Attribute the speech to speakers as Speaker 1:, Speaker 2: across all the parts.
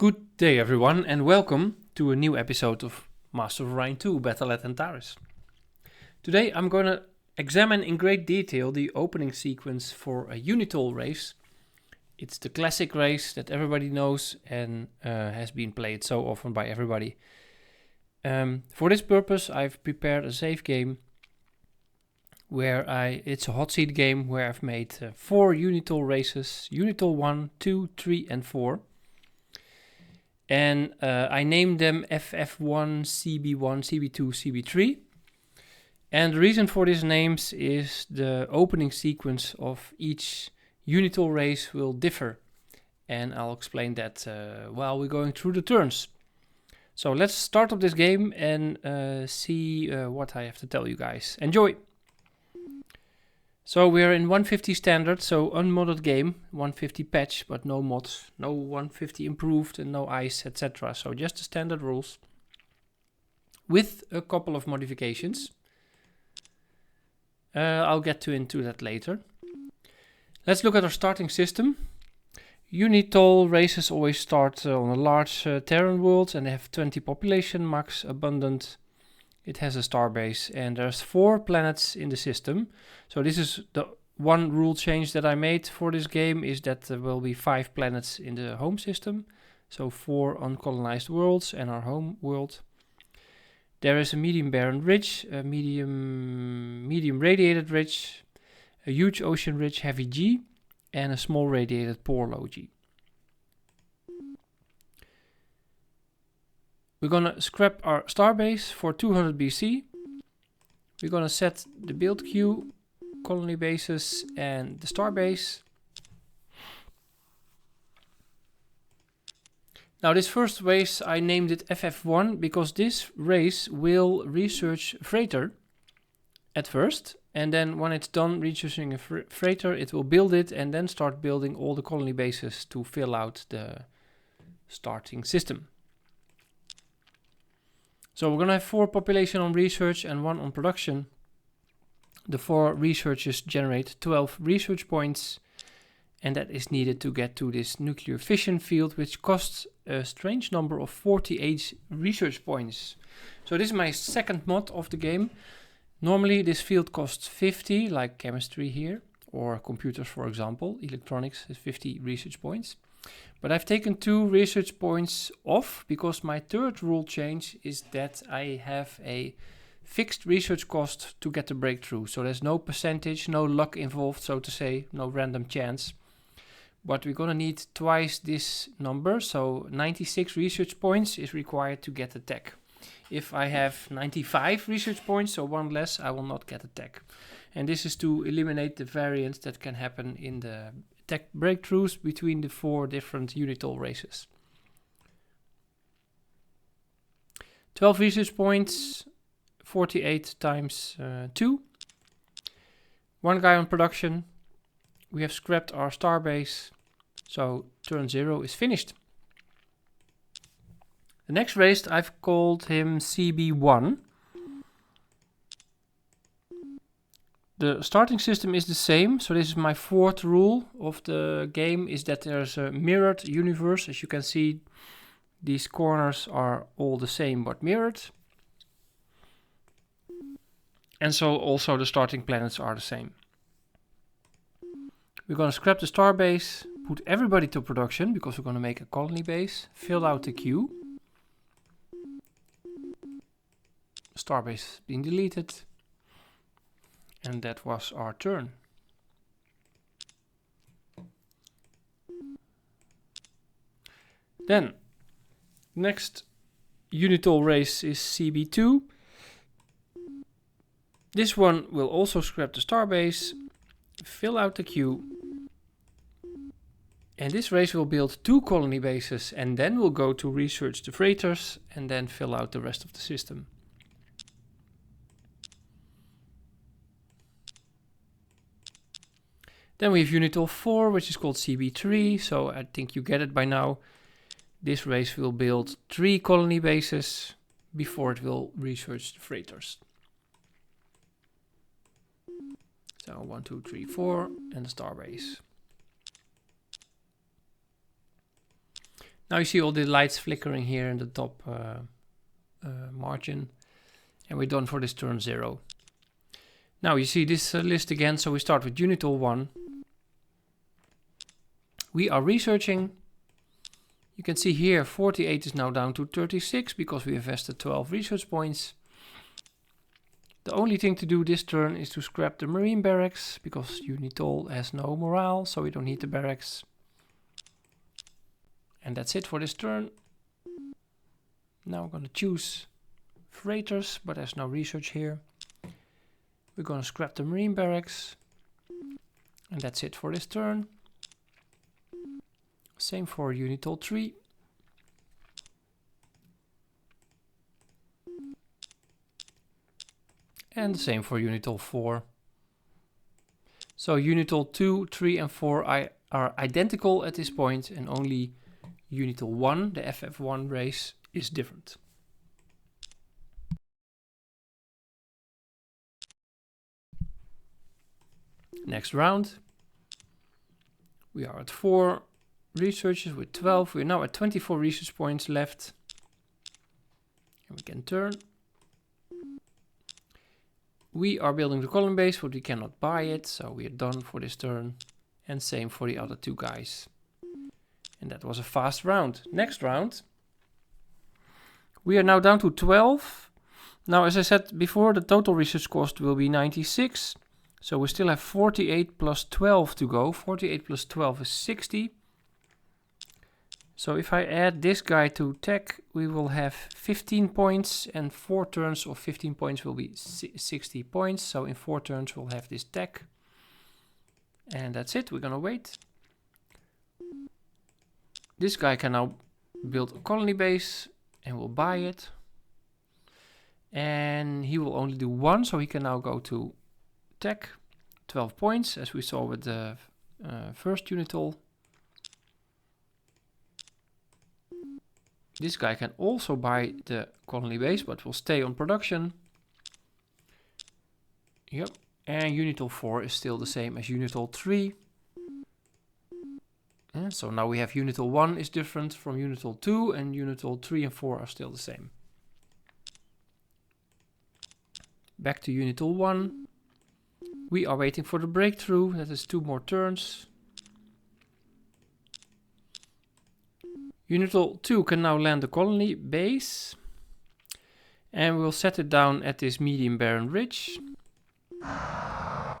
Speaker 1: Good day everyone and welcome to a new episode of Master of Orion 2 Battle at Antares. Today I'm going to examine in great detail the opening sequence for a Unitol race. It's the classic race that everybody knows and has been played so often by everybody. For this purpose I've prepared a save game where it's a hot seat game where I've made 4 Unitol races, Unitol 1, 2, 3 and 4. And I named them FF1, CB1, CB2, CB3. And the reason for these names is the opening sequence of each Unitol race will differ. And I'll explain that while we're going through the turns. So let's start up this game and see what I have to tell you guys. Enjoy! So we're in 150 standard, so unmodded game, 150 patch, but no mods, no 150 improved and no ice, etc. So just the standard rules with a couple of modifications. I'll get into that later. Let's look at our starting system. Unitol races always start on a large Terran world and they have 20 population, max, abundant. It has a starbase and there's 4 planets in the system. So this is the one rule change that I made for this game, is that there will be 5 planets in the home system. So 4 uncolonized worlds and our home world. There is a medium barren ridge, a medium radiated ridge, a huge ocean ridge heavy G, and a small radiated pore low G. We're gonna scrap our starbase for 200 BC. We're gonna set the build queue, colony bases and the starbase. Now this first race I named it FF1 because this race will research freighter at first, and then when it's done researching a freighter it will build it and then start building all the colony bases to fill out the starting system. So we're going to have 4 population on research and 1 on production. The 4 researchers generate 12 research points, and that is needed to get to this nuclear fission field, which costs a strange number of 48 research points. So this is my second mod of the game. Normally this field costs 50, like chemistry here, or computers for example. Electronics is 50 research points. But I've taken 2 research points off because my third rule change is that I have a fixed research cost to get the breakthrough. So there's no percentage, no luck involved, so to say, no random chance. But we're gonna need twice this number, so 96 research points is required to get a tech. If I have 95 research points, so 1 less, I will not get a tech. And this is to eliminate the variance that can happen in the tech breakthroughs between the 4 different Unitol races. 12 research points, 48 times 2. 1 guy on production. We have scrapped our starbase, so turn 0 is finished. The next race I've called him CB1. The starting system is the same, so this is my 4th rule of the game, is that there's a mirrored universe. As you can see, these corners are all the same but mirrored. And so also the starting planets are the same. We're going to scrap the starbase, put everybody to production because we're going to make a colony base, fill out the queue. Starbase being deleted. And that was our turn. Then, next Unitol race is CB2. This one will also scrap the starbase, fill out the queue. And this race will build 2 colony bases and then we'll go to research the freighters and then fill out the rest of the system. Then we have Unitol 4, which is called CB3, so I think you get it by now. This race will build 3 colony bases before it will research the freighters. So 1, 2, 3, 4 and the starbase. Now you see all the lights flickering here in the top margin. And we're done for this turn 0. Now you see this list again, so we start with Unitol 1. We are researching. You can see here 48 is now down to 36 because we invested 12 research points. The only thing to do this turn is to scrap the marine barracks because Unitol has no morale, so we don't need the barracks. And that's it for this turn. Now I'm going to choose freighters, but there's no research here. We're going to scrap the marine barracks. And that's it for this turn. Same for Unitol 3. And the same for Unitol 4. So Unitol 2, 3 and 4 are identical at this point, and only Unitol 1, the FF1 race, is different. Next round. We are at 4 researchers with 12. We're now at 24 research points left. And we can turn. We are building the colony base, but we cannot buy it, so we are done for this turn. And same for the other 2 guys. And that was a fast round. Next round. We are now down to 12. Now, as I said before, the total research cost will be 96. So we still have 48 plus 12 to go. 48 plus 12 is 60. So if I add this guy to tech, we will have 15 points, and 4 turns of 15 points will be 60 points. So in 4 turns we'll have this tech. And that's it, we're gonna wait. This guy can now build a colony base and we'll buy it. And he will only do 1, so he can now go to tech. 12 points, as we saw with the first Unitol. This guy can also buy the colony base, but will stay on production. Yep, and Unitol 4 is still the same as Unitol 3. And so now we have Unitol 1 is different from Unitol 2, and Unitol 3 and 4 are still the same. Back to Unitol 1. We are waiting for the breakthrough. That is 2 more turns. Unitol 2 can now land the colony base. And we'll set it down at this medium barren ridge. Of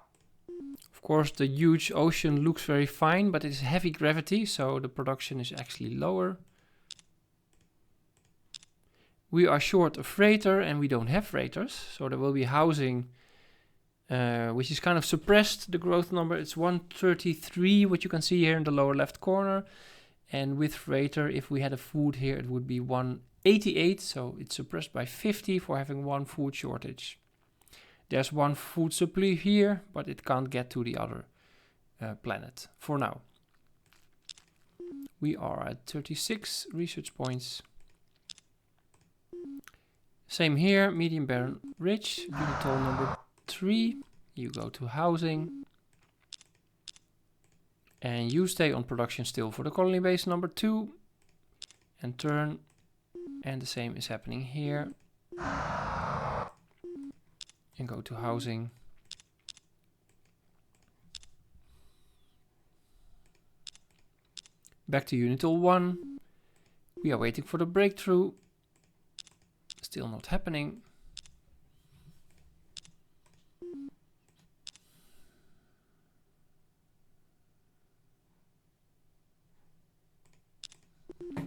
Speaker 1: course, the huge ocean looks very fine, but it's heavy gravity, so the production is actually lower. We are short a freighter, and we don't have freighters, so there will be housing, which is kind of suppressed, the growth number. It's 133, what you can see here in the lower left corner. And with freighter, if we had a food here, it would be 188, so it's suppressed by 50 for having 1 food shortage. There's 1 food supply here, but it can't get to the other planet for now. We are at 36 research points. Same here, medium barren ridge, Unitol number 3. You go to housing. And you stay on production still for the colony base number 2. And turn. And the same is happening here. And go to housing. Back to Unitol 1. We are waiting for the breakthrough. Still not happening.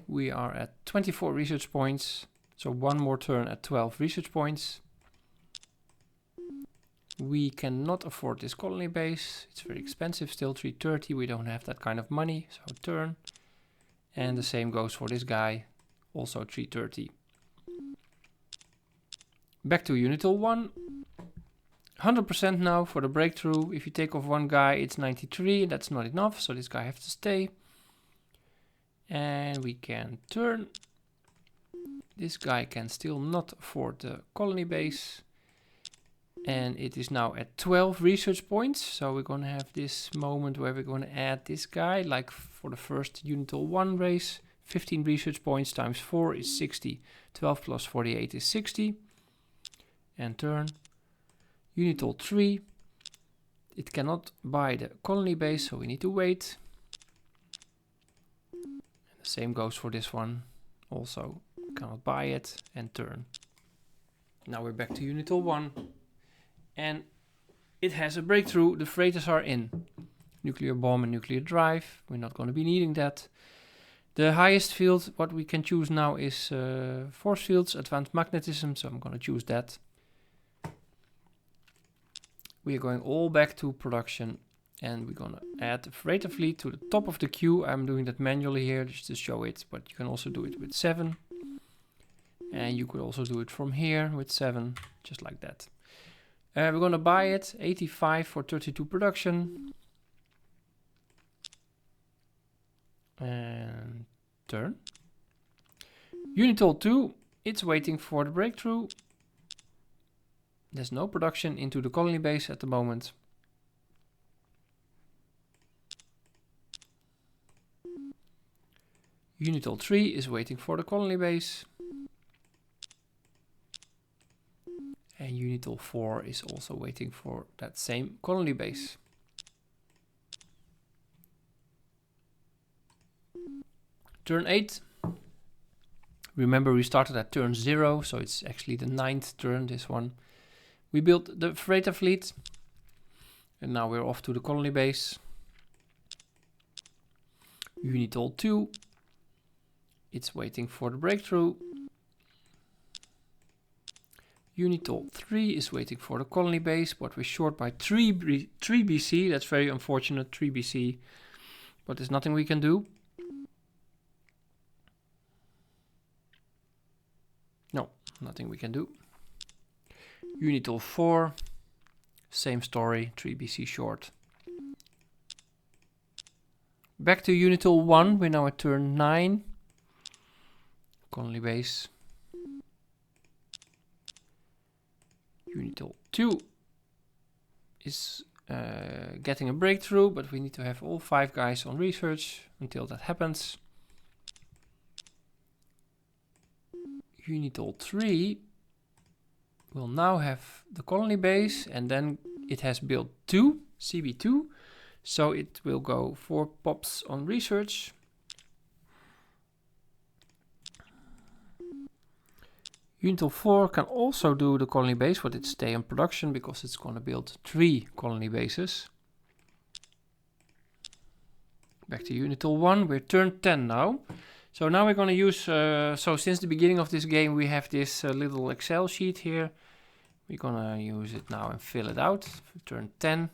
Speaker 1: We are at 24 research points, so 1 more turn at 12 research points. We cannot afford this colony base, it's very expensive still, 330, we don't have that kind of money, so turn. And the same goes for this guy, also 330. Back to Unitol 1. 100% now for the breakthrough. If you take off 1 guy, it's 93, and that's not enough, so this guy has to stay. And we can turn. This guy can still not afford the colony base. And it is now at 12 research points. So we're going to have this moment where we're going to add this guy, like for the first Unitol 1 race. 15 research points times 4 is 60. 12 plus 48 is 60. And turn. Unitol 3. It cannot buy the colony base, so we need to wait. And the same goes for this one. Also cannot buy it, and turn. Now we're back to Unitol 1. And it has a breakthrough. The freighters are in. Nuclear bomb and nuclear drive. We're not going to be needing that. The highest field, what we can choose now is force fields, advanced magnetism, so I'm going to choose that. We are going all back to production, and we're going to add the freighter fleet to the top of the queue. I'm doing that manually here just to show it, but you can also do it with 7. And you could also do it from here with 7, just like that. We're going to buy it, 85 for 32 production. And turn. Unitol 2, it's waiting for the breakthrough. There's no production into the colony base at the moment. Unitol 3 is waiting for the colony base. And Unitol 4 is also waiting for that same colony base. Turn 8. Remember, we started at turn 0, so it's actually the 9th turn, this one. We built the freighter fleet. And now we're off to the colony base. Unitol 2. It's waiting for the breakthrough. Unitol 3 is waiting for the colony base, but we're short by 3 BC. That's very unfortunate, 3 BC. But there's nothing we can do. No, nothing we can do. Unitol 4, same story, 3 BC short. Back to Unitol 1, we're now at turn 9. Colony base. Unitol 2 is getting a breakthrough, but we need to have all 5 guys on research until that happens. Unitol 3 will now have the colony base, and then it has built 2, CB2, so it will go 4 pops on research. Unitol 4 can also do the colony base, but it stay in production because it's going to build 3 colony bases. Back to Unitol 1, we're turn 10 now. So now we're going to use, so since the beginning of this game we have this little Excel sheet here. We're going to use it now and fill it out for turn 10.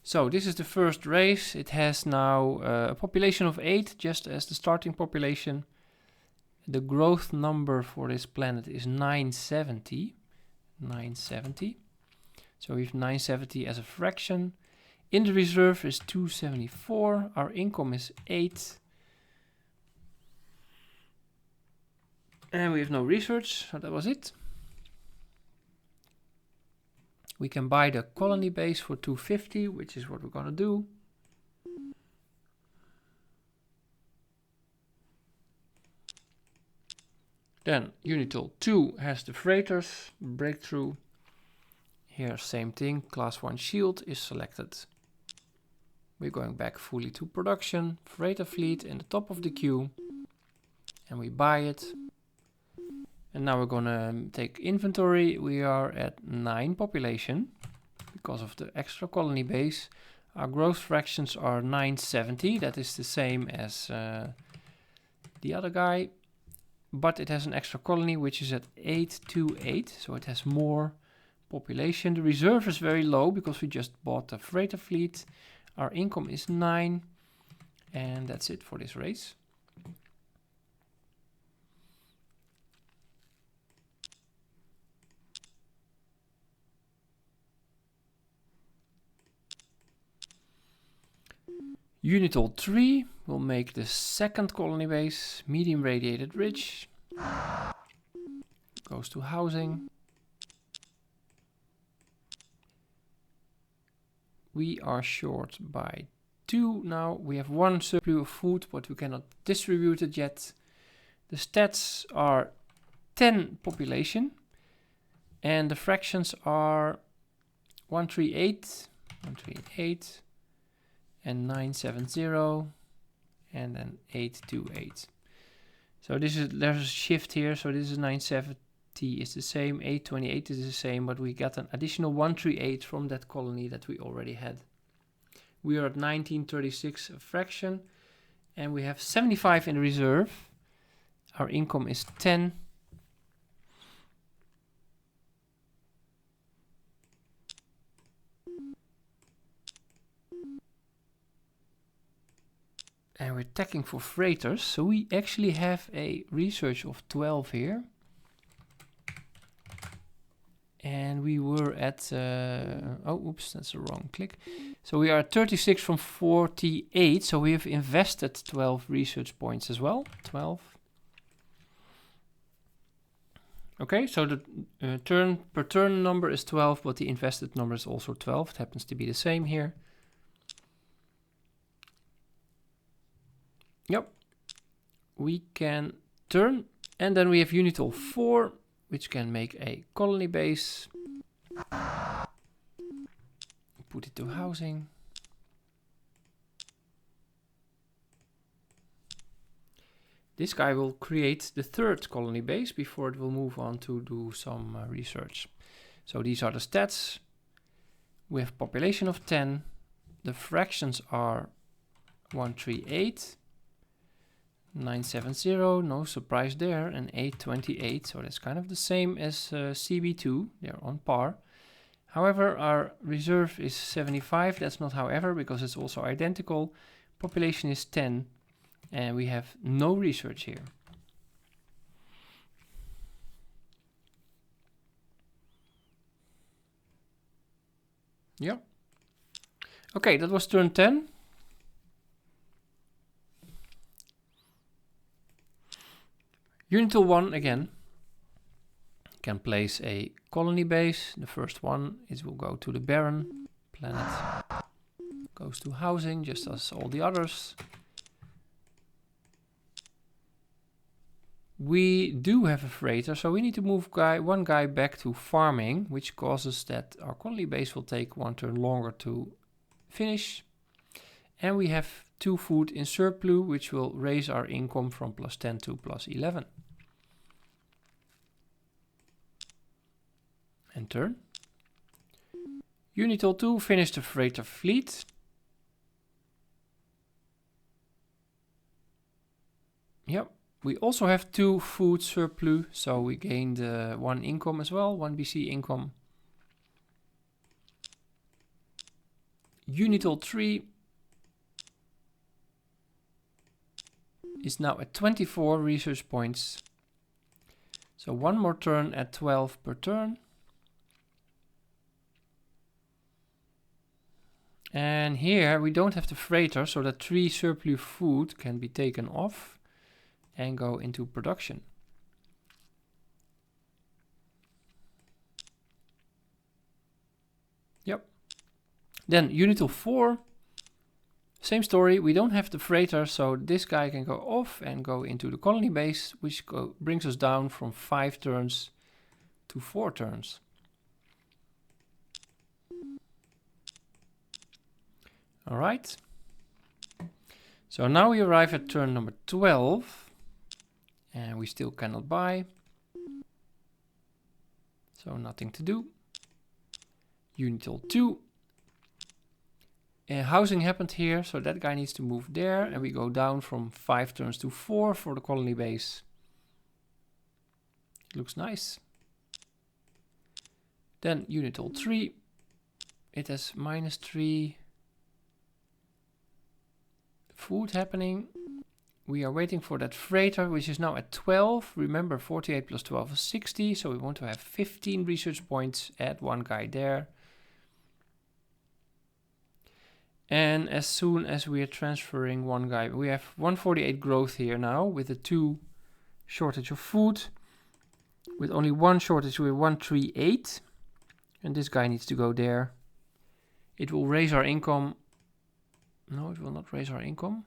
Speaker 1: So this is the first race. It has now a population of 8, just as the starting population. The growth number for this planet is 970. 970. So we have 970 as a fraction. In the reserve is 274. Our income is 8. And we have no research, so that was it. We can buy the colony base for 250, which is what we're going to do. Then Unitol 2 has the freighters, breakthrough. Here, same thing, class 1 shield is selected. We're going back fully to production, freighter fleet in the top of the queue. And we buy it. And now we're gonna take inventory. We are at 9 population because of the extra colony base. Our growth fractions are 970. That is the same as the other guy. But it has an extra colony which is at 828. So it has more population. The reserve is very low because we just bought the freighter fleet. Our income is 9. And that's it for this race. Unitol 3 will make the second colony base, medium radiated ridge. Goes to housing. We are short by 2 now. We have 1 surplus of food, but we cannot distribute it yet. The stats are 10 population, and the fractions are 138, and 970, and then 828. So there's a shift here. So this is 970 is the same, 828 is the same, but we got an additional 138 from that colony that we already had. We are at 1936 a fraction, and we have 75 in reserve. Our income is 10. And we're checking for freighters, so we actually have a research of 12 here. And we were at, oh, oops, that's the wrong click. So we are at 36 from 48, so we have invested 12 research points as well, 12. Okay, so the turn per turn number is 12, but the invested number is also 12. It happens to be the same here. Yep, we can turn, and then we have Unitol 4, which can make a colony base. Put it to housing. This guy will create the 3rd colony base before it will move on to do some research. So these are the stats. We have population of 10. The fractions are 138. 970, no surprise there, and 828, so that's kind of the same as CB2, they're on par. However, our reserve is 75, that's not however, because it's also identical. Population is 10, and we have no research here. Yeah. Okay, that was turn 10. Unitol 1 again can place a colony base. The first one is will go to the barren planet. Goes to housing just as all the others. We do have a freighter, so we need to move one guy back to farming, which causes that our colony base will take 1 turn longer to finish. And we have 2 food in surplus, which will raise our income from +10 to +11. And turn. Unitol 2 finished the freighter fleet. Yep. We also have 2 food surplus, so we gained 1 income as well, 1 BC income. Unitol 3 is now at 24 research points. So 1 more turn at 12 per turn. And here we don't have the freighter, so that 3 surplus food can be taken off and go into production. Yep. Then Unitol 4, same story. We don't have the freighter, so this guy can go off and go into the colony base, which brings us down from 5 turns to 4 turns. All right. So now we arrive at turn number 12, and we still cannot buy. So nothing to do. Unitol 2. Housing happened here, so that guy needs to move there, and we go down from 5 turns to 4 for the colony base. Looks nice. Then Unitol 3. It has -3 food happening. We are waiting for that freighter, which is now at 12. Remember, 48 plus 12 is 60, so we want to have 15 research points. Add 1 guy there. And as soon as we are transferring 1 guy, we have 148 growth here now with the 2 shortage of food. With only 1 shortage, we have 138. And this guy needs to go there. It will raise our income No, it will not raise our income.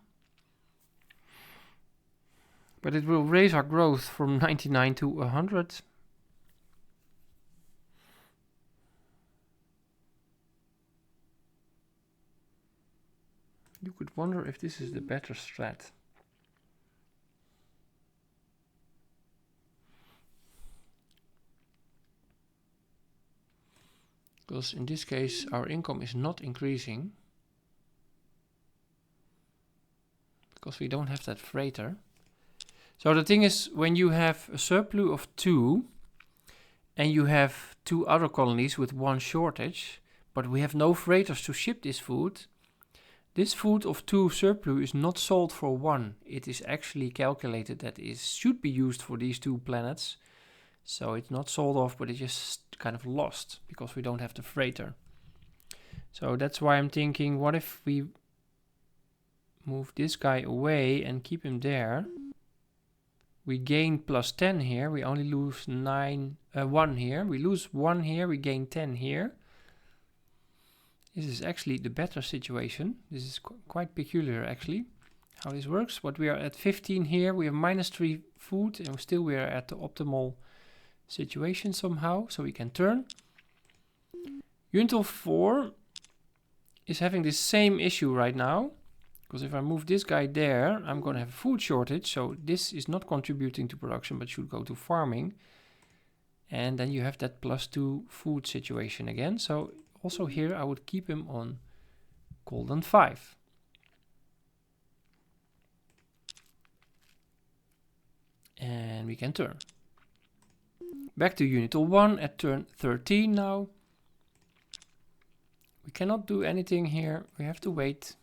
Speaker 1: But it will raise our growth from 99 to 100. You could wonder if this is the better strat. Because in this case, our income is not increasing. Because we don't have that freighter. So the thing is, when you have a surplus of 2, and you have 2 other colonies with 1 shortage, but we have no freighters to ship this food of 2 surplus is not sold for 1. It is actually calculated that it should be used for these 2 planets. So it's not sold off, but it's just kind of lost because we don't have the freighter. So that's why I'm thinking, what if we move this guy away and keep him there? We gain plus 10 here. We only lose 1 here. We lose 1 here. We gain 10 here. This is actually the better situation. This is quite peculiar, actually, how this works. But we are at 15 here. We have minus 3 food, and still we are at the optimal situation somehow. So we can turn. Unitol 4 is having the same issue right now. Because if I move this guy there, I'm going to have a food shortage. So this is not contributing to production, but should go to farming. And then you have that plus 2 food situation again. So also here I would keep him on golden 5. And we can turn. Back to Unitol 1 at turn 13 now. We cannot do anything here. We have to wait.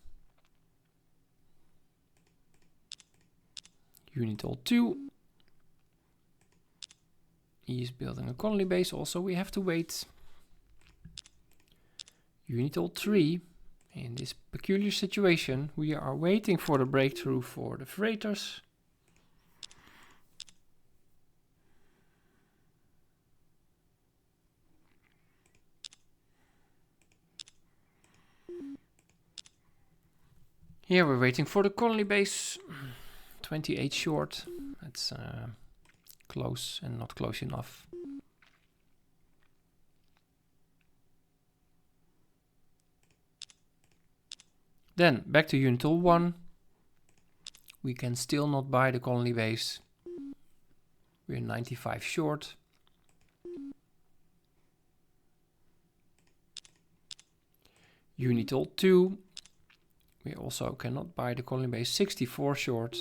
Speaker 1: Unitol 2. He is building a colony base also. We have to wait. Unitol 3. In this peculiar situation, we are waiting for the breakthrough for the freighters. Here we're waiting for the colony base. 28 short. That's close and not close enough. Then back to Unitol 1. We can still not buy the colony base. We're 95 short. Unitol 2. We also cannot buy the colony base, 64 short.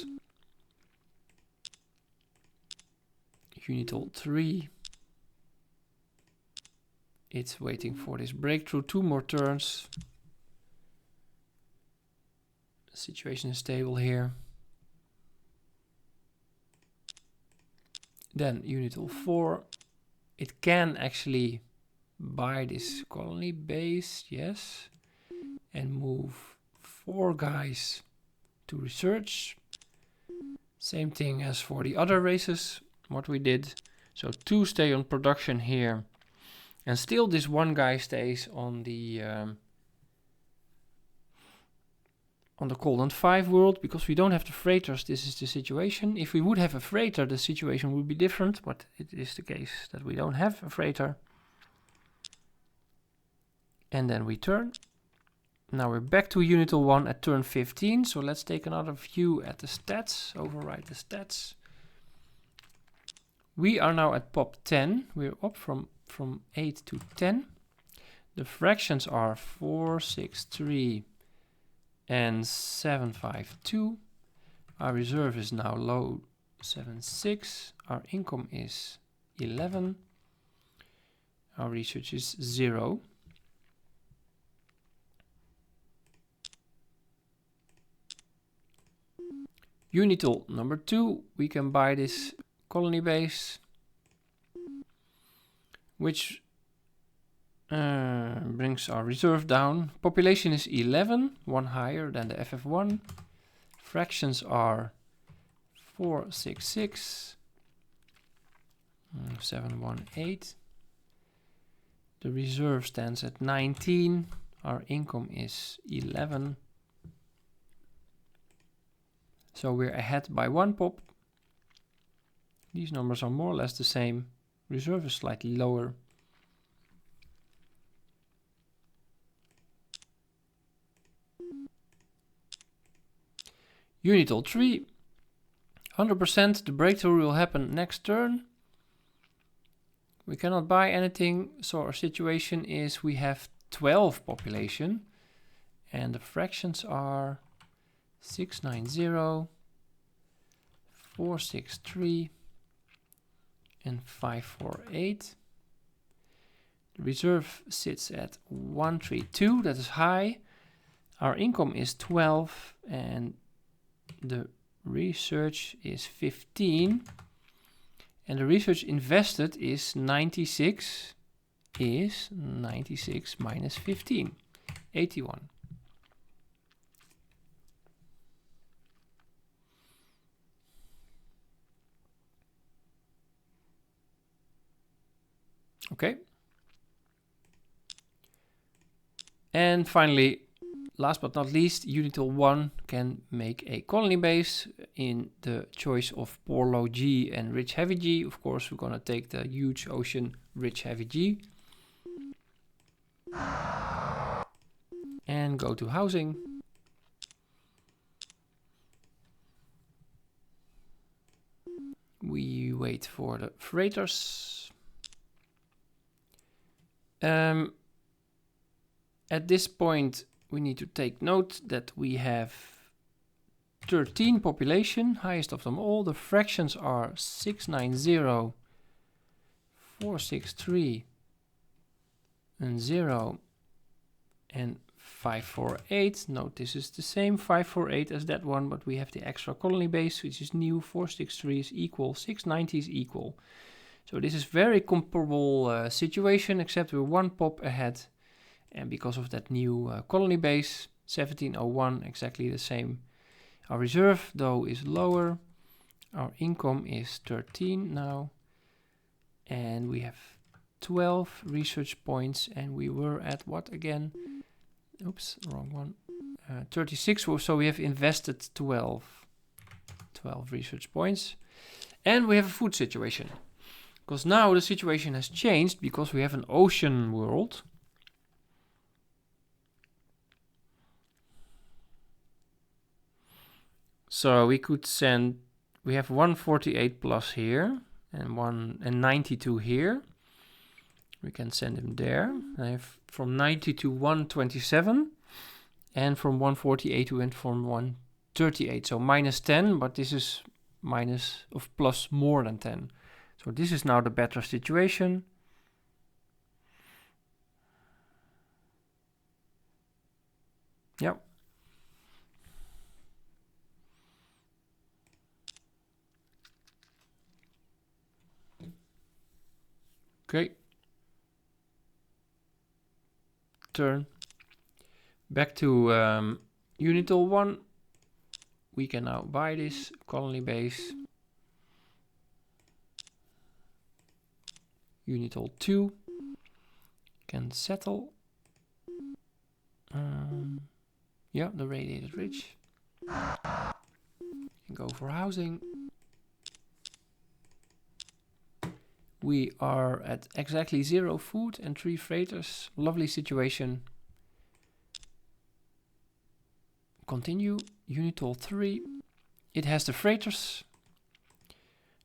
Speaker 1: Unitol 3. It's waiting for this breakthrough. 2 more turns. The situation is stable here. Then Unitol 4. It can actually buy this colony base, yes, and move 4 guys to research. Same thing as for the other races, what we did. So 2 stay on production here, and still this 1 guy stays on the Golden 5 world, because we don't have the freighters. This is the situation. If we would have a freighter, the situation would be different, but it is the case that we don't have a freighter. And then we turn. Now we're back to Unitol 1 at turn 15. So let's take another view at the stats. Overwrite the stats. We are now at pop 10. We're up from 8 to 10. The fractions are 4, 6, 3 and 7, 5, 2. Our reserve is now low 7, 6. Our income is 11. Our research is 0. Unitol number 2, we can buy this colony base, which brings our reserve down. Population is 11, 1 higher than the FF1. Fractions are 4, 6, 6, 7, 1, 8. The reserve stands at 19. Our income is 11. So we're ahead by 1 pop. These numbers are more or less the same. Reserve is slightly lower. Unitol 3. 100% the breakthrough will happen next turn. We cannot buy anything, so our situation is we have 12 population and the fractions are 690, 463 and 548. The reserve sits at 132, that is high. Our income is 12 and the research is 15. And the research invested is 96 minus 15, 81. Okay. And finally, last but not least, Unitol 1 can make a colony base in the choice of poor low G and rich heavy G. Of course, we're going to take the huge ocean rich heavy G. And go to housing. We wait for the freighters. At this point, we need to take note that we have 13 population, highest of them all. The fractions are 690, 463, and 0, and 548. Note this is the same 548 as that one, but we have the extra colony base, which is new. 463 is equal, 690 is equal. So this is very comparable situation, except we're 1 pop ahead. And because of that new colony base, 1701, exactly the same. Our reserve, though, is lower. Our income is 13 now. And we have 12 research points. And we were at what again? Oops, wrong one. 36, so we have invested 12 research points. And we have a food situation. Because now the situation has changed because we have an ocean world. So we could send, we have 148 plus here and 92 here. We can send him there. I have from 90 to 127 and from 148 we went from 138. So minus 10, but this is minus of plus more than 10. So this is now the better situation. Yep. Okay. Turn. Back to Unitol 1. We can now buy this colony base. Unitol 2 can settle. Yeah, the radiated ridge. Can go for housing. We are at exactly 0 food and 3 freighters. Lovely situation. Continue. Unitol 3. It has the freighters.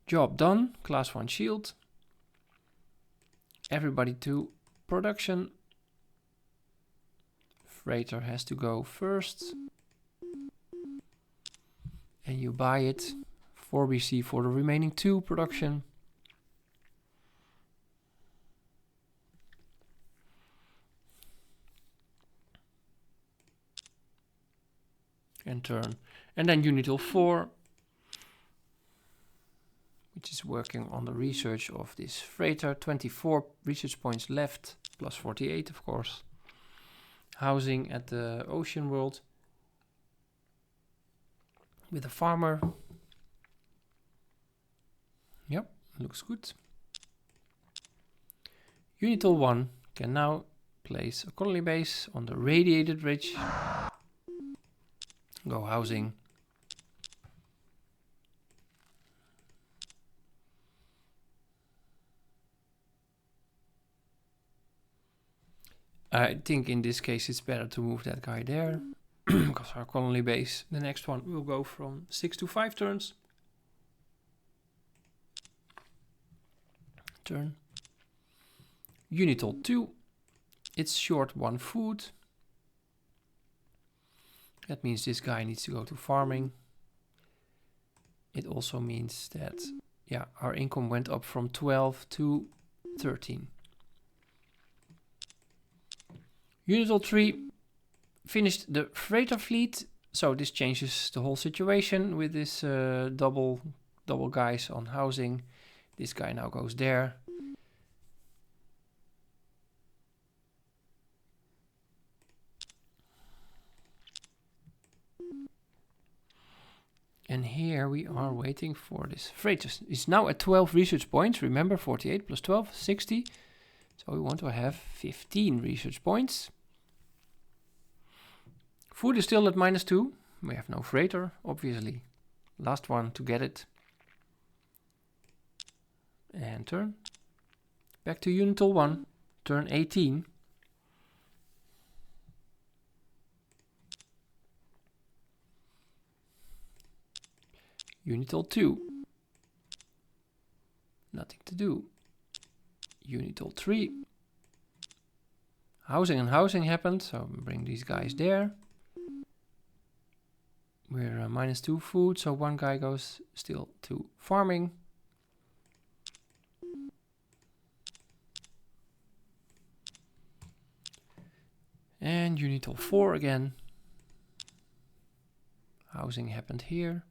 Speaker 1: Job done. Class 1 shield. Everybody to production. Freighter has to go first. And you buy it. 4 BC for the remaining 2 production. And turn. And then Unitol 4, which is working on the research of this freighter. 24 research points left, plus 48 of course. Housing at the ocean world with a farmer. Yep, looks good. Unitol 1 can now place a colony base on the radiated ridge. Go housing. I think in this case it's better to move that guy there. Because our colony base, the next one, will go from 6 to 5 turns. Turn. Unitol 2. It's short 1 food. That means this guy needs to go to farming. It also means that, yeah, our income went up from 12 to 13. Unitol 3 finished the freighter fleet, so this changes the whole situation with this double guys on housing. This guy now goes there. And here we are waiting for this freighter. It's now at 12 research points. Remember, 48 plus 12, 60. So we want to have 15 research points. Food is still at -2. We have no freighter, obviously. Last one to get it. And turn. Back to Unitol 1. Turn 18. Unitol 2. Nothing to do. Unitol 3. Housing and housing happened, so bring these guys there. We're -2 food, so one guy goes still to farming. And Unitol 4 again. Housing happened here.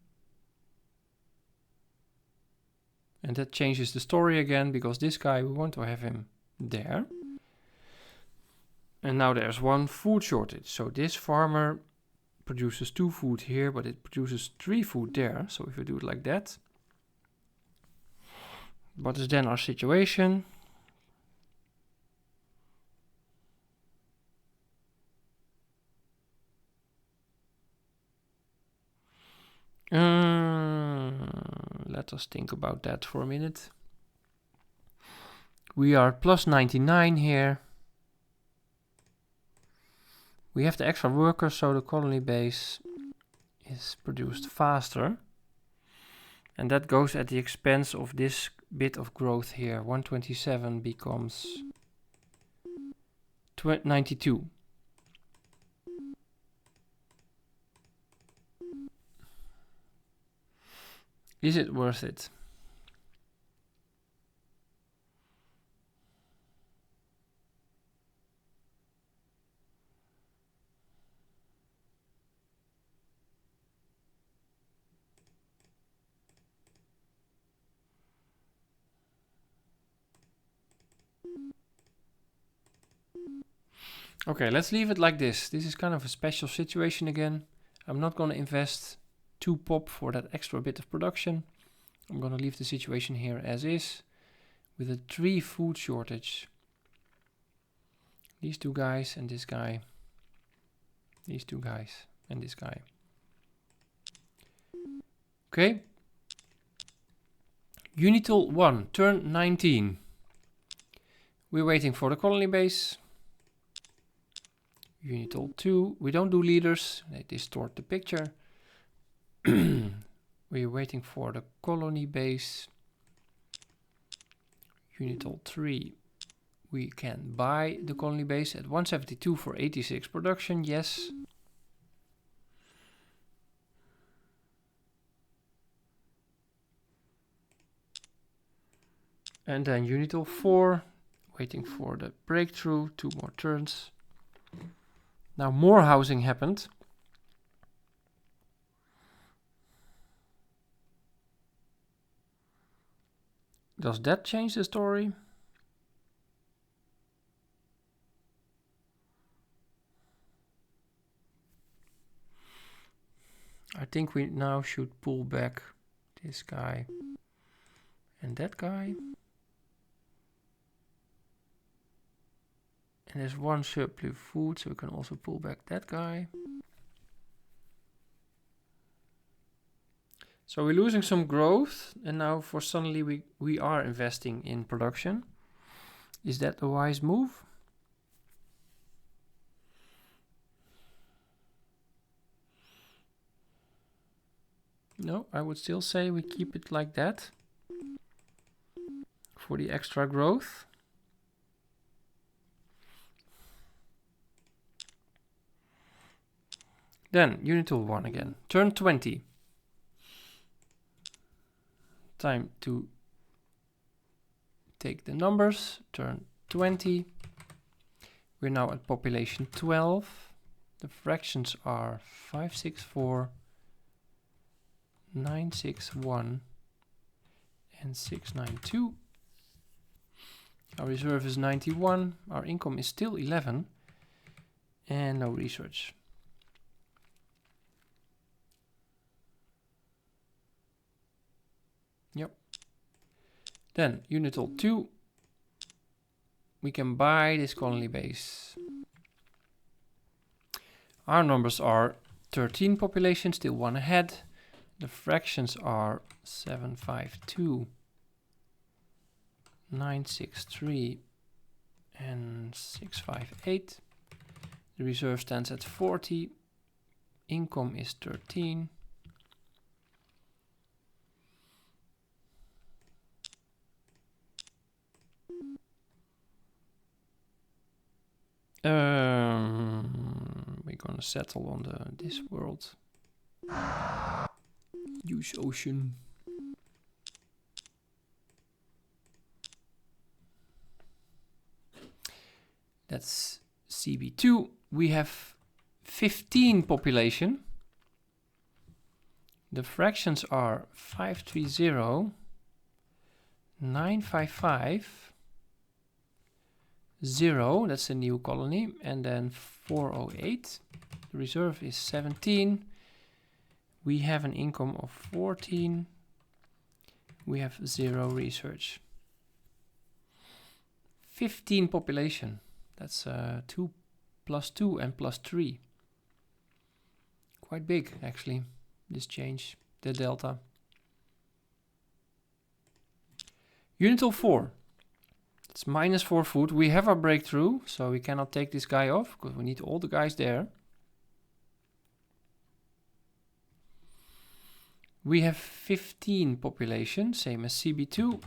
Speaker 1: And that changes the story again, because this guy, we want to have him there. And now there's 1 food shortage. So this farmer produces 2 food here, but it produces 3 food there. So if we do it like that, what is then our situation? Let us think about that for a minute. We are plus 99 here. We have the extra workers, so the colony base is produced faster. And that goes at the expense of this bit of growth here. 127 becomes 92. Is it worth it? Okay, let's leave it like this. This is kind of a special situation again. I'm not going to invest 2 pop for that extra bit of production. I'm going to leave the situation here as is, with a 3 food shortage. These 2 guys and this guy. These 2 guys and this guy. Okay. Unitol 1, turn 19. We're waiting for the colony base. Unitol 2, we don't do leaders, they distort the picture. We're waiting for the colony base. Unitol 3, we can buy the colony base at 172 for 86 production, yes. And then Unitol 4, waiting for the breakthrough, 2 more turns. Now more housing happened. Does that change the story? I think we now should pull back this guy and that guy. And there's 1 surplus food, so we can also pull back that guy. So we're losing some growth, and now for suddenly we are investing in production. Is that a wise move? No, I would still say we keep it like that for the extra growth. Then Unitol 1 again. Turn 20. Time to take the numbers. Turn 20. We're now at population 12. The fractions are 564, 961, and 692. Our reserve is 91. Our income is still 11. And no research. Yep. Then Unitol 2. We can buy this colony base. Our numbers are 13 population, still one ahead. The fractions are 752, 963, and 658. The reserve stands at 40. Income is 13. We're gonna settle on this world. Use ocean. That's CB2. We have 15 population. The fractions are 530, 955, 0, that's a new colony, and then 408. The reserve is 17. We have an income of 14. We have 0 research. 15 population. That's 2 plus 2 and plus 3. Quite big, actually, this change, the delta. Unitol 4. It's minus 4 food. We have our breakthrough, so we cannot take this guy off because we need all the guys there. We have 15 population, same as CB2.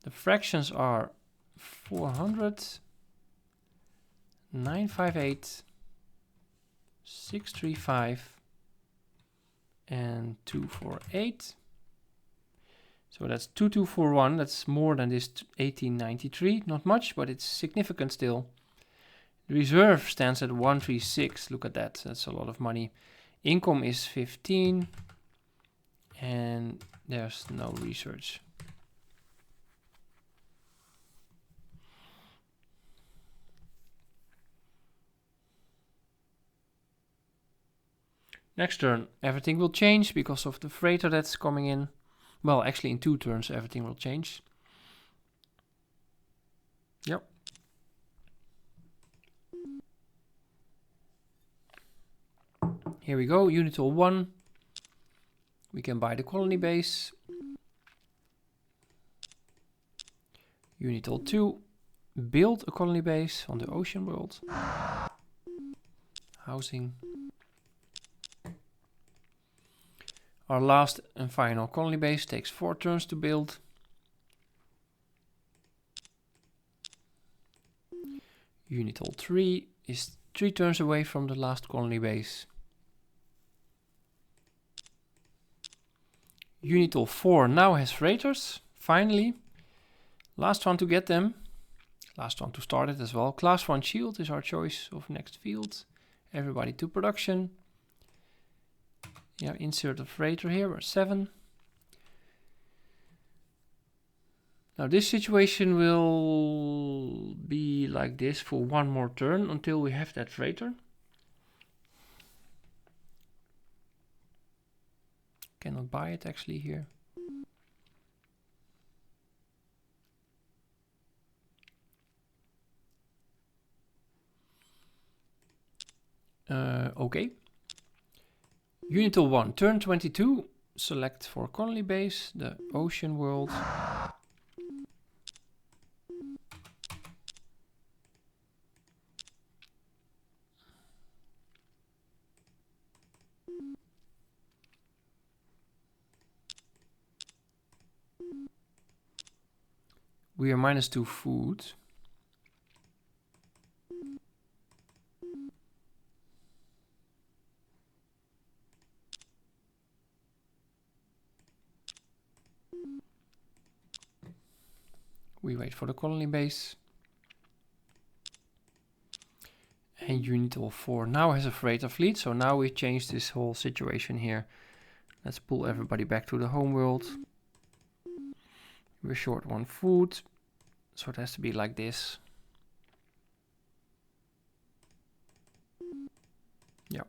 Speaker 1: The fractions are 400, 958, 635, and 248. So that's 2241. That's more than this 1893. Not much, but it's significant still. The reserve stands at 136. Look at that. That's a lot of money. Income is 15. And there's no research. Next turn, everything will change because of the freighter that's coming in. Well, actually in 2 turns everything will change. Yep. Here we go, Unitol 1. We can buy the colony base. Unitol 2. Build a colony base on the ocean world. Housing. Our last and final colony base takes 4 turns to build. Unitol 3 is 3 turns away from the last colony base. Unitol 4 now has freighters, finally. Last one to get them. Last one to start it as well. Class 1 shield is our choice of next field. Everybody to production. Yeah, insert a freighter here, we're 7. Now this situation will be like this for 1 more turn until we have that freighter. Cannot buy it actually here. Okay. Unitol 1, turn 22. Select for colony base, the ocean world. We are -2 food. We wait for the colony base. And Unitol 4 now has a freighter fleet, so now we change this whole situation here. Let's pull everybody back to the homeworld. We're short 1 food, so it has to be like this. Yeah.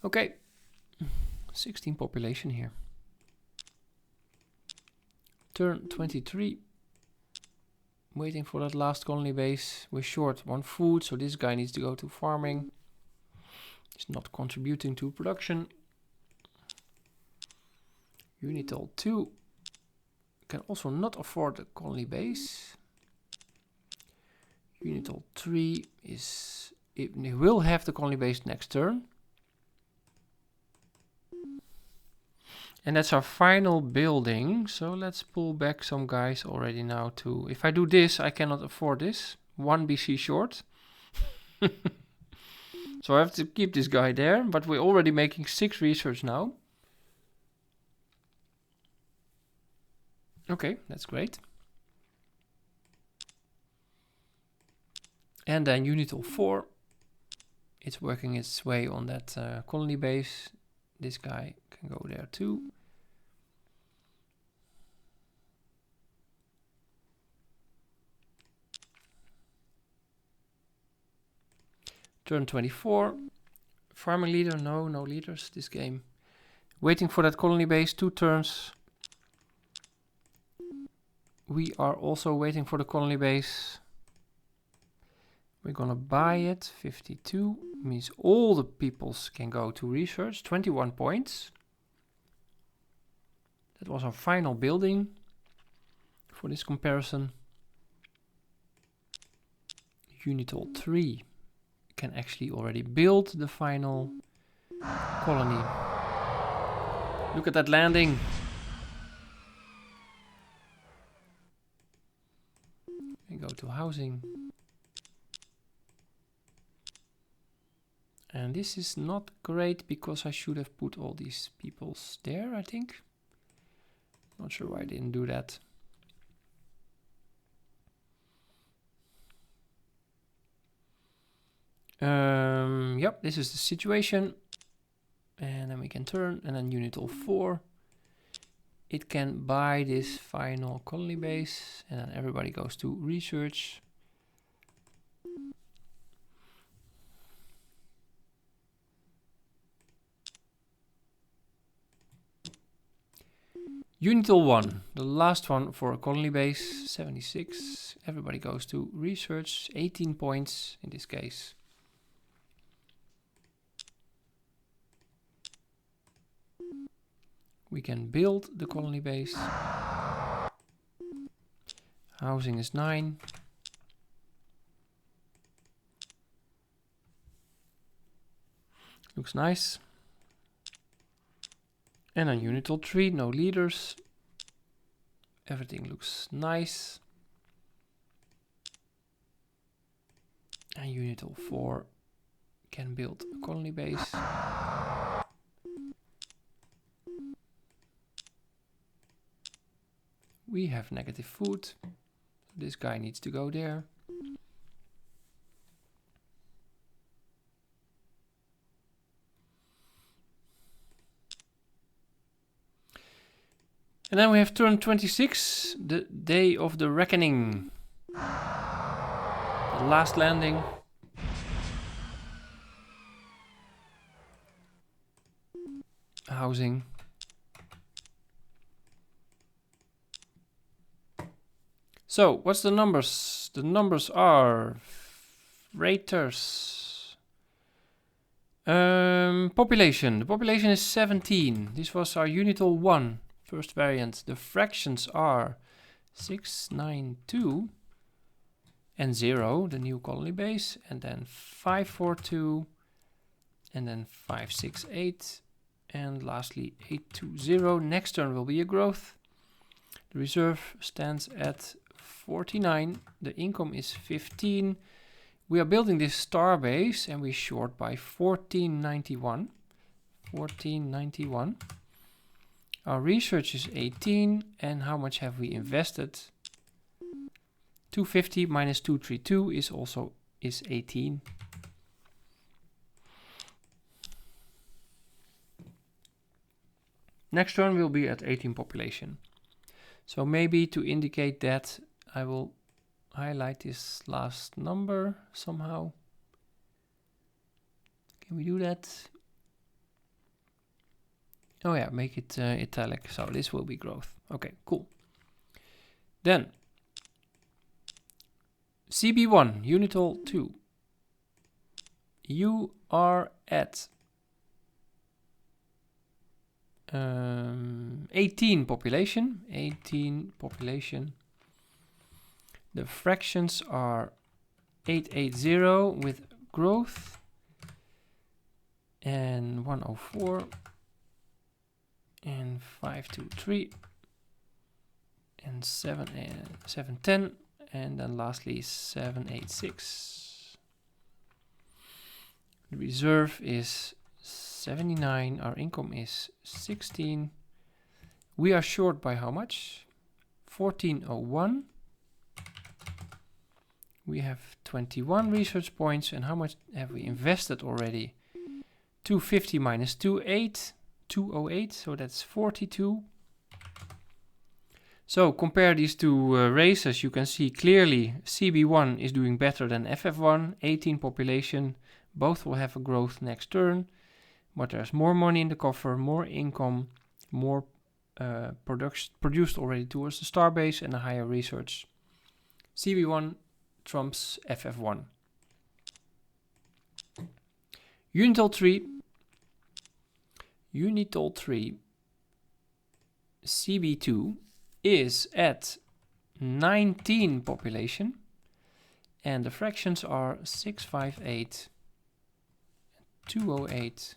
Speaker 1: Okay, 16 population here. Turn 23. Waiting for that last colony base. We're short 1 food, so this guy needs to go to farming. He's not contributing to production. Unitol 2 can also not afford a colony base. Unitol 3 is... it will have the colony base next turn. And that's our final building. So let's pull back some guys already now to... if I do this, I cannot afford this. 1 BC short. So I have to keep this guy there. But we're already making 6 research now. Okay, that's great. And then Unitol 4. It's working its way on that colony base. This guy can go there too. Turn 24. Farming leader, no leaders this game. Waiting for that colony base, 2 turns. We are also waiting for the colony base. We're gonna buy it, 52. Means all the peoples can go to research, 21 points. That was our final building for this comparison. Unitol 3 can actually already build the final colony. Look at that landing. We go to housing. And this is not great because I should have put all these peoples there, I think. Not sure why I didn't do that. Yep, this is the situation. And then we can turn, and then Unitol 4. It can buy this final colony base, and then everybody goes to research. Unitol 1, the last one for a colony base, 76. Everybody goes to research, 18 points in this case. We can build the colony base. Housing is 9. Looks nice. And on Unitol 3, no leaders. Everything looks nice. And Unitol 4 can build a colony base. We have negative food. This guy needs to go there. And then we have turn 26, the day of the reckoning. The last landing. Housing. So, what's the numbers? The numbers are raters. Population. The population is 17. This was our Unitol 1. First variant. The fractions are 6, 9, 2 and 0, the new colony base, and then 5, 4, 2, and then 5, 6, 8, And lastly, 820. Next turn will be a growth. The reserve stands at 49. The income is 15. We are building this star base and we short by 1491. 1491. Our research is 18. And how much have we invested? 250 minus 232 is 18. Next turn will be at 18 population. So maybe to indicate that, I will highlight this last number somehow. Can we do that? Oh yeah, make it italic. So this will be growth. Okay, cool. Then CB1, Unitol 2. You are at 18 population. 18 population. The fractions are 880 with growth and 104 and 523 and 710 and then lastly 786. The reserve is 79. Our income is 16. We are short by how much? 1401. We have 21 research points. And how much have we invested already? 250 minus 208. So that's 42. So compare these two races. You can see clearly CB1 is doing better than FF1. 18 population. Both will have a growth next turn. But there's more money in the coffer, more income, more produced already towards the starbase and a higher research. CB1 trumps FF1. Unitol 3. Unitol 3. CB2 is at 19 population. And the fractions are 658, 208,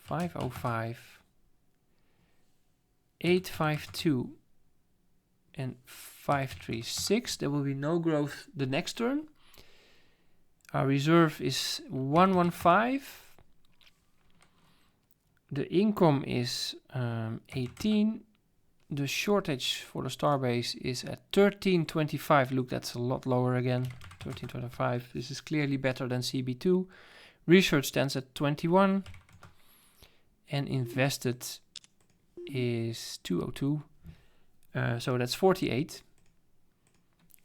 Speaker 1: 505, 852 and 536. There will be no growth the next turn. Our reserve is 115. The income is 18. The shortage for the starbase is at 1325. Look, that's a lot lower again. 1325. This is clearly better than CB2. Research stands at 21. And invested is 202. So that's 48.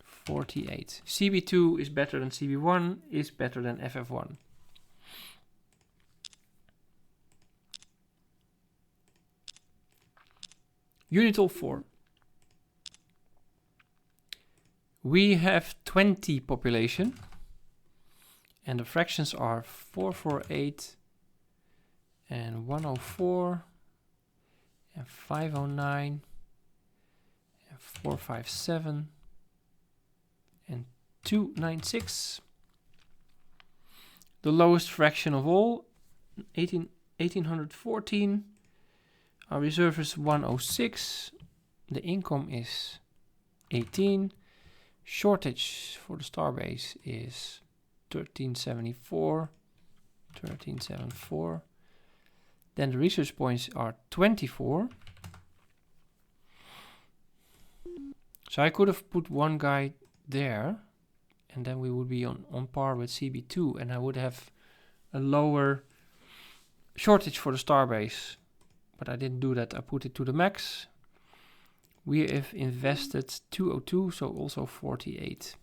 Speaker 1: 48. CB2 is better than CB1, is better than FF1. Unitol 4. We have 20 population. And the fractions are 448 and 104 and 509 and 457 and 296. The lowest fraction of all, 1814. Our reserve is 106. The income is 18. Shortage for the starbase is 1374. 1374. Then the research points are 24. So I could have put one guy there, and then we would be on par with CB2, and I would have a lower shortage for the starbase. But I didn't do that. I put it to the max. We have invested 202, so also 48.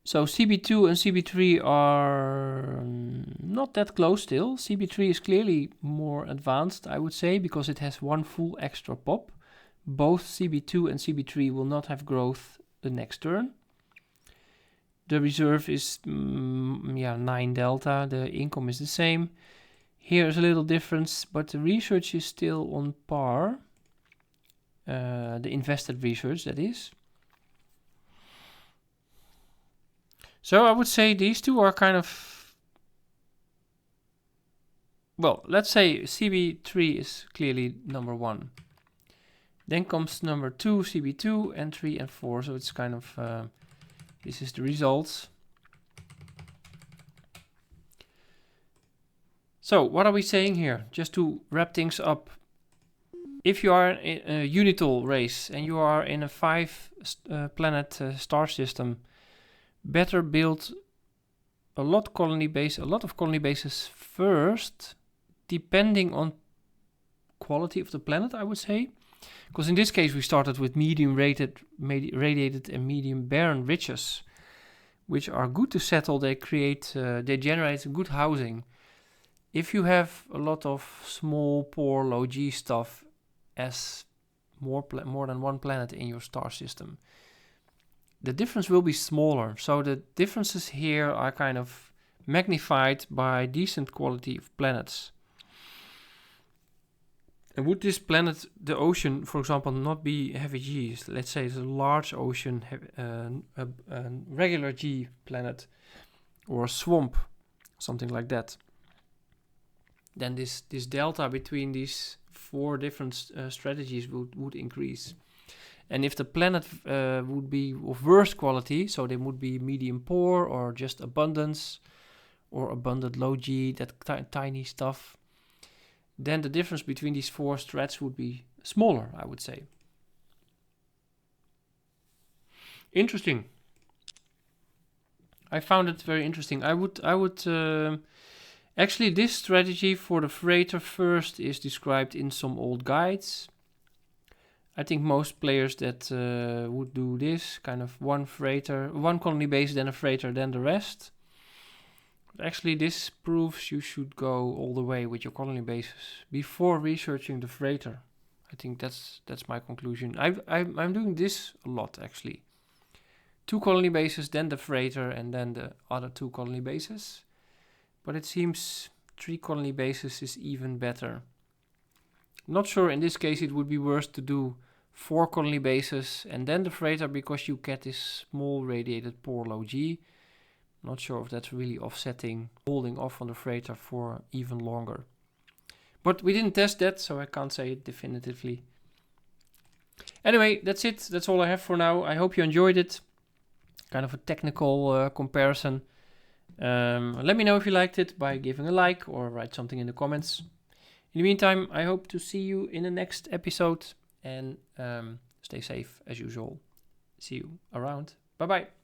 Speaker 1: So CB2 and CB3 are not that close still. CB3 is clearly more advanced, I would say, because it has one full extra pop. Both CB2 and CB3 will not have growth the next turn. The reserve is 9 delta. The income is the same. Here is a little difference, but the research is still on par. The invested research, that is. So I would say these two are kind of well, let's say CB3 is clearly number 1. Then comes number 2, CB2, and 3 and 4. So it's kind of, this is the results. So what are we saying here? Just to wrap things up. If you are in a Unitol race and you are in a 5 planet star system, better build a lot of colony bases first, depending on quality of the planet, I would say. Because in this case we started with medium radiated and medium barren ridges, which are good to settle. They generate good housing. If you have a lot of small, poor, low G stuff as more than one planet in your star system, the difference will be smaller. So the differences here are kind of magnified by decent quality of planets. And would this planet, the ocean, for example, not be heavy Gs? Let's say it's a large ocean, a regular G planet, or a swamp, something like that. Then this delta between these 4 different strategies would increase. And if the planet would be of worse quality, so they would be medium poor or just abundance or abundant low G, that tiny stuff, then the difference between these 4 strats would be smaller, I would say. Interesting. I found it very interesting. I would actually, this strategy for the freighter first is described in some old guides. I think most players that would do this, kind of one colony base, then a freighter, then the rest. But actually, this proves you should go all the way with your colony bases before researching the freighter. I think that's my conclusion. I'm doing this a lot, actually. 2 colony bases, then the freighter, and then the other 2 colony bases. But it seems 3 colony bases is even better. Not sure in this case it would be worse to do 4 colony bases and then the freighter, because you get this small radiated poor low G. Not sure if that's really offsetting, holding off on the freighter for even longer. But we didn't test that, so I can't say it definitively. Anyway, that's it. That's all I have for now. I hope you enjoyed it. Kind of a technical comparison. Let me know if you liked it by giving a like or write something in the comments. In the meantime, I hope to see you in the next episode, and stay safe as usual. See you around. Bye bye.